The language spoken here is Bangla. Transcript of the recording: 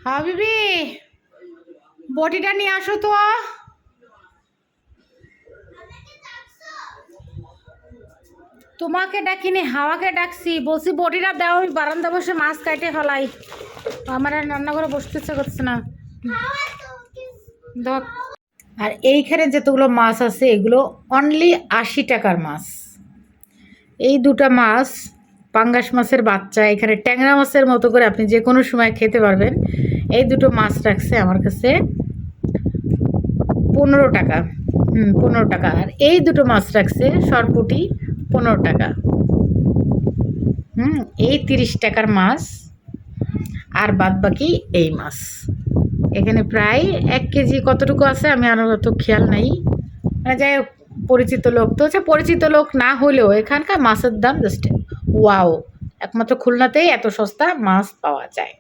হাবিবি, বটিটা নিয়ে আসো তো। তোমাকে ডাকিনি, হাওয়াকে ডাকছি। বলছি বটিটা দাও, আমি বারান্দা বসে মাছ কাটে ফেলাই। আমার আর রান্না করে বসতে ইচ্ছে করছে না। ধর। আর এইখানে যতগুলো মাছ আছে এগুলো অনলি 80 টাকার মাছ। এই দুটা মাছ পাঙ্গাস মাছের বাচ্চা, এখানে ট্যাংরা মাছের মতো করে আপনি যে কোনো সময় খেতে পারবেন। এই দুটো মাছ রাখছে আমার কাছে 15 টাকা। 15 টাকা। আর এই দুটো মাছ রাখছে সরপুটি 15 টাকা। এই 30 টাকার মাছ। আর বাদ বাকি এই মাছ। এখানে প্রায় 1 কেজি কতটুকু আছে আমি আর অত খেয়াল নাই। মানে যাই হোক, পরিচিত লোক তো হচ্ছে, পরিচিত লোক না হলেও এখানকার মাছের দাম জাস্ট ওয়াও। একমাত্র খুলনাতেই এত সস্তা মাছ পাওয়া যায়।